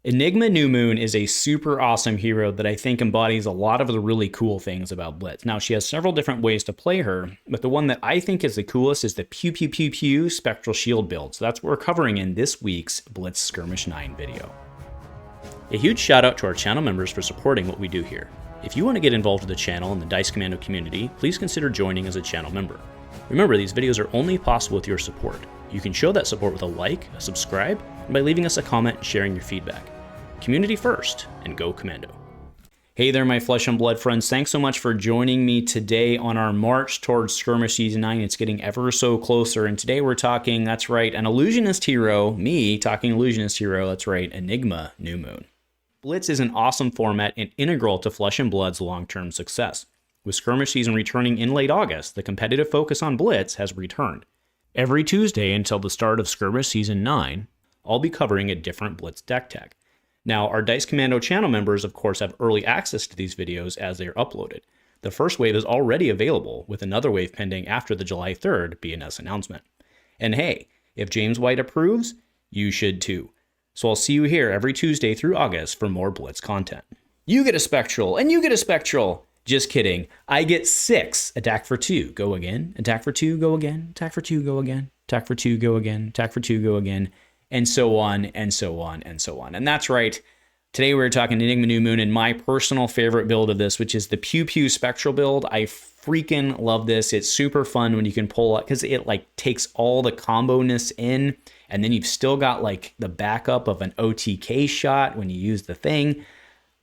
Enigma New Moon is a super awesome hero that I think embodies a lot of the really cool things about Blitz. Now, she has several different ways to play her, but the one that I think is the coolest is the Pew Pew Pew Pew Spectral Shield build. So that's what we're covering in this week's Blitz Skirmish 9 video. A huge shout out to our channel members for supporting what we do here. If you want to get involved with the channel and the Dice Commando community, please consider joining as a channel member. Remember, these videos are only possible with your support. You can show that support with a like, a subscribe, and by leaving us a comment and sharing your feedback. Community first, and go Commando. Hey there, my flesh and blood friends. Thanks so much for joining me today on our march towards Skirmish Season 9. It's getting ever so closer, and today we're talking, that's right, an Illusionist hero, me talking Illusionist hero, that's right, Enigma New Moon. Blitz is an awesome format and integral to Flesh and Blood's long-term success. With Skirmish Season returning in late August, the competitive focus on Blitz has returned. Every Tuesday until the start of Skirmish Season 9, I'll be covering a different Blitz deck tag. Now, our Dice Commando channel members, of course, have early access to these videos as they are uploaded. The first wave is already available, with another wave pending after the July 3rd BNS announcement. And hey, if James White approves, you should too. So I'll see you here every Tuesday through August for more Blitz content. You get a Spectral, and you get a Spectral! Just kidding. I get 6. Attack for 2. Go again. Attack for 2. Go again. Attack for 2. Go again. Attack for 2. Go again. Attack for 2. Go again. And so on, and so on, and so on. And that's right. Today we're talking Enigma New Moon and my personal favorite build of this, which is the Pew Pew Spectral build. I freaking love this. It's super fun when you can pull it, because it like takes all the combo-ness in, and then you've still got like the backup of an OTK shot when you use the thing.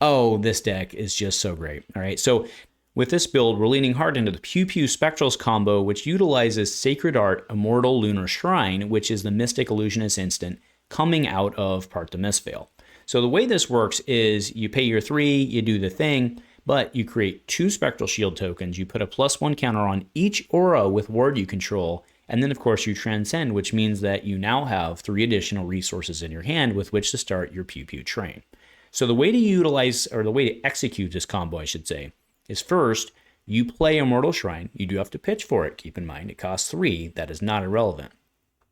Oh, this deck is just so great. All right, so with this build, we're leaning hard into the Pew Pew Spectrals combo, which utilizes Sacred Art Immortal Lunar Shrine, which is the Mystic Illusionist instant coming out of Part the Mistveil. So the way this works is you pay your 3, you do the thing, but you create 2 Spectral Shield tokens, you put a +1 counter on each aura with ward you control, and then of course you transcend, which means that you now have 3 additional resources in your hand with which to start your Pew Pew train. So the way to utilize, or the way to execute this combo, I should say, is first, you play Immortal Shrine. You do have to pitch for it. Keep in mind, it costs 3. That is not irrelevant.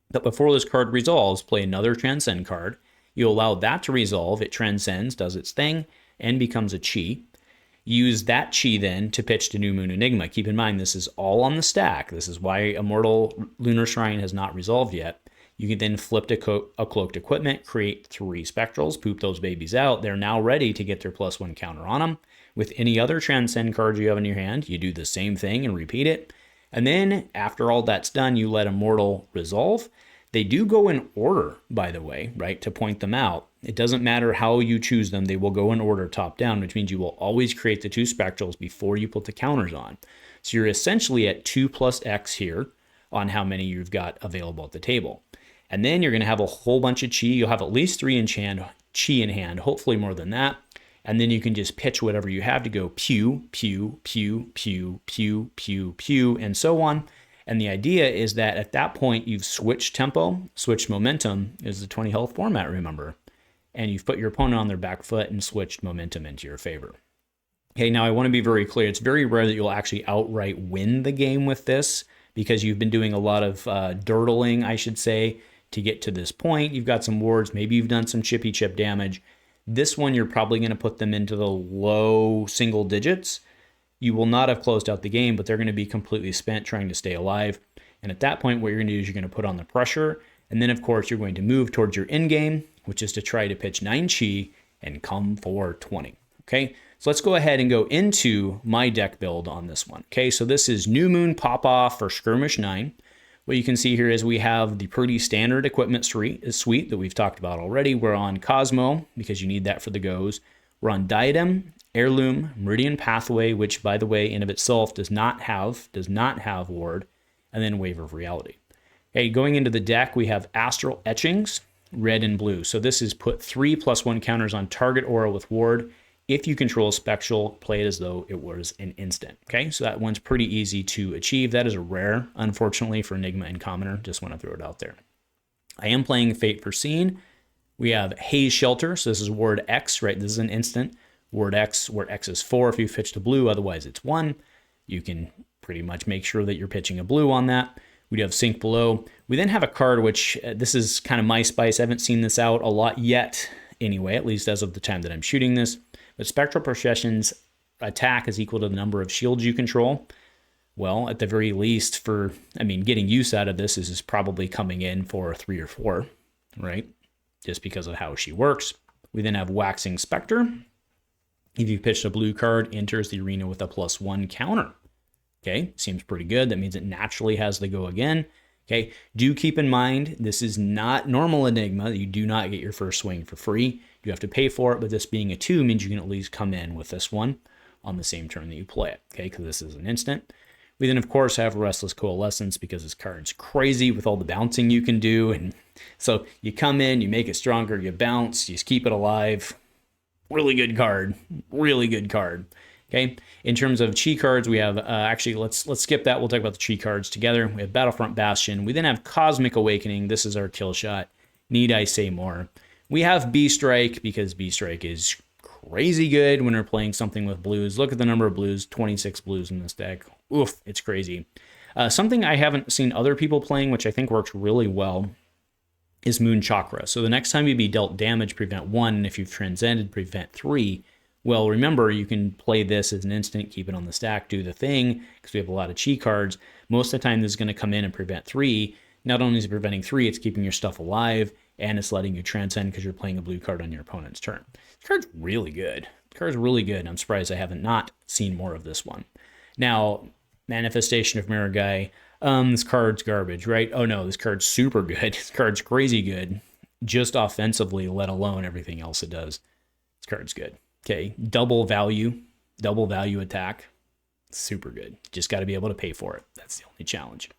But before this card resolves, play another Transcend card. You allow that to resolve. It transcends, does its thing, and becomes a Chi. Use that Chi then to pitch to New Moon Enigma. Keep in mind, this is all on the stack. This is why Immortal Lunar Shrine has not resolved yet. You can then flip to a Cloaked Equipment, create 3 Spectrals, poop those babies out. They're now ready to get their +1 counter on them. With any other Transcend cards you have in your hand, you do the same thing and repeat it. And then, after all that's done, you let Immortal resolve. They do go in order, by the way, right, to point them out. It doesn't matter how you choose them. They will go in order top down, which means you will always create the 2 Spectrals before you put the counters on. So you're essentially at 2 + X here on how many you've got available at the table. And then you're going to have a whole bunch of Chi. You'll have at least 3 Chi in hand, hopefully more than that. And then you can just pitch whatever you have to go pew, pew, pew, pew, pew, pew, pew, and so on. And the idea is that at that point, you've switched tempo, switched momentum, is the 20 health format, remember. And you've put your opponent on their back foot and switched momentum into your favor. Okay, now I want to be very clear. It's very rare that you'll actually outright win the game with this, because you've been doing a lot of dirtling, I should say, to get to this point. You've got some wards, maybe you've done some chippy chip damage. This one, you're probably going to put them into the low single digits. You will not have closed out the game, but they're going to be completely spent trying to stay alive. And at that point, what you're going to do is you're going to put on the pressure. And then, of course, you're going to move towards your end game, which is to try to pitch 9 Chi and come for 20. Okay, so let's go ahead and go into my deck build on this one. Okay, so this is New Moon Pop-Off for Skirmish 9. What you can see here is we have the pretty standard equipment suite that we've talked about already. We're on Cosmo, because you need that for the goes. We're on Diadem, Heirloom, Meridian Pathway, which, by the way, in of itself does not have ward, and then Wave of Reality. Okay, going into the deck, we have Astral Etchings, red and blue. So this is put 3 +1 counters on target aura with ward. If you control a Spectral, play it as though it was an instant. Okay, so that one's pretty easy to achieve. That is a rare, unfortunately, for Enigma and Commoner. Just want to throw it out there. I am playing Fate Foreseen. We have Haze Shelter. So this is ward X, right? This is an instant. Ward X, where X is 4 if you pitch to blue, otherwise it's 1. You can pretty much make sure that you're pitching a blue on that. We do have Sink Below. We then have a card which, this is kind of my spice. I haven't seen this out a lot yet anyway, at least as of the time that I'm shooting this. But Spectral Procession's attack is equal to the number of shields you control. Well, at the very least, getting use out of this is probably coming in for 3 or 4, right? Just because of how she works. We then have Waxing Spectre. If you pitched a blue card, enters the arena with a +1 counter. Okay, seems pretty good. That means it naturally has the go again. Okay, do keep in mind, this is not normal Enigma. You do not get your first swing for free. You have to pay for it, but this being a 2 means you can at least come in with this one on the same turn that you play it, okay, because this is an instant. We then, of course, have Restless Coalescence because this card's crazy with all the bouncing you can do. And so you come in, you make it stronger, you bounce, you just keep it alive. Really good card. Really good card. Okay. In terms of chi cards, we have actually let's skip that. We'll talk about the chi cards together. We have Battlefront Bastion. We then have Cosmic Awakening. This is our kill shot. Need I say more? We have B Strike because B Strike is crazy good when we're playing something with blues. Look at the number of blues, 26 blues in this deck. Oof, it's crazy. Something I haven't seen other people playing, which I think works really well, is Moon Chakra. So the next time you be dealt damage, prevent 1, and if you've transcended, prevent 3. Well, remember, you can play this as an instant, keep it on the stack, do the thing, because we have a lot of chi cards. Most of the time, this is going to come in and prevent 3. Not only is it preventing 3, it's keeping your stuff alive, and it's letting you transcend because you're playing a blue card on your opponent's turn. This card's really good. This card's really good. I'm surprised I haven't not seen more of this one. Now, Manifestation of Mirror Guy. This card's garbage, right? Oh no, this card's super good. This card's crazy good. Just offensively, let alone everything else it does. This card's good. Okay, double value attack. Super good. Just got to be able to pay for it. That's the only challenge.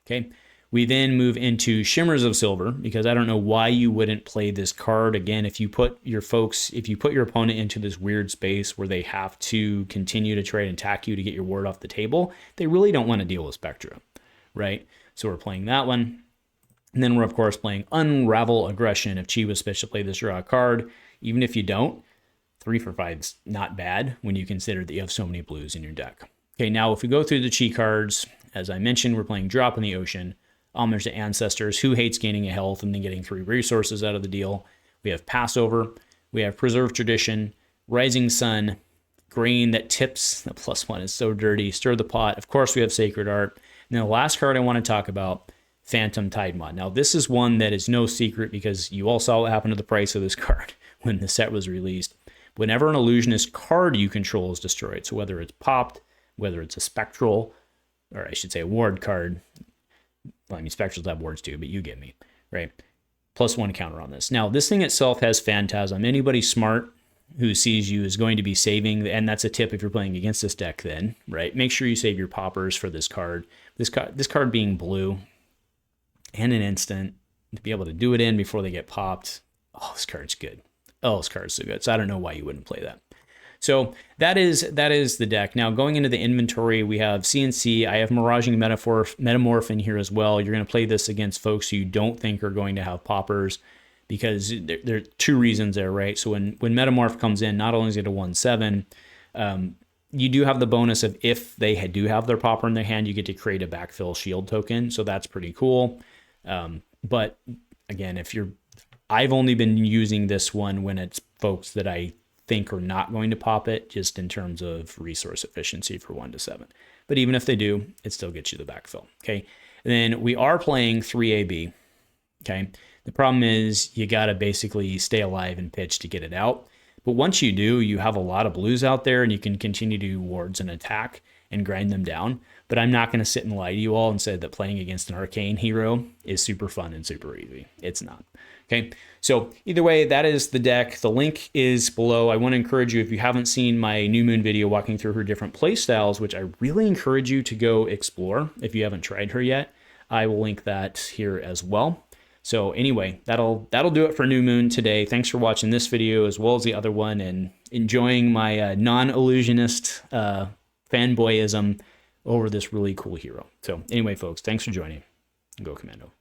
Okay. We then move into Shimmers of Silver, because I don't know why you wouldn't play this card. Again, if you put your opponent into this weird space where they have to continue to try and attack you to get your ward off the table, they really don't want to deal with Spectra, right? So we're playing that one. And then we're, of course, playing Unravel Aggression. If Chi was supposed to play this, draw a card. Even if you don't, 3 for 5 is not bad when you consider that you have so many blues in your deck. Okay, now if we go through the Chi cards, as I mentioned, we're playing Drop in the Ocean, Homage to Ancestors. Who hates gaining a health and then getting 3 resources out of the deal? We have Passover. We have Preserve Tradition, Rising Sun, Grain that tips. The +1 is so dirty. Stir the Pot. Of course, we have Sacred Art. And then the last card I want to talk about, Phantom Tidemod. Now, this is one that is no secret because you all saw what happened to the price of this card when the set was released. Whenever an Illusionist card you control is destroyed, so whether it's popped, whether it's a Spectral, or I should say a ward card, well, I mean, Spectrals have wards too, but you get me, right? +1 counter on this. Now, this thing itself has Phantasm. Anybody smart who sees you is going to be saving, and that's a tip if you're playing against this deck then, right? Make sure you save your poppers for this card. This card being blue and an instant, to be able to do it in before they get popped. Oh, this card's good. Oh, this card's so good. So I don't know why you wouldn't play that. So that is the deck. Now, going into the inventory, we have CNC. I have Miraging Metamorph in here as well. You're going to play this against folks who you don't think are going to have poppers, because there are 2 reasons there, right? So when Metamorph comes in, not only is it a 1/7, you do have the bonus of if they do have their popper in their hand, you get to create a backfill shield token. So that's pretty cool. But again, I've only been using this one when it's folks that I think are not going to pop it, just in terms of resource efficiency for 1/7. But even if they do, it still gets you the backfill. Okay. And then we are playing 3AB. Okay. The problem is you got to basically stay alive and pitch to get it out. But once you do, you have a lot of blues out there and you can continue to do wards and attack and grind them down. But I'm not going to sit and lie to you all and say that playing against an Arcane hero is super fun and super easy. It's not. Okay, so either way, that is the deck. The link is below. I want to encourage you, if you haven't seen my New Moon video walking through her different play styles, which I really encourage you to go explore if you haven't tried her yet, I will link that here as well. So anyway, that'll do it for New Moon today. Thanks for watching this video as well as the other one and enjoying my non-illusionist fanboyism over this really cool hero. So anyway, folks, thanks for joining. Go Commando.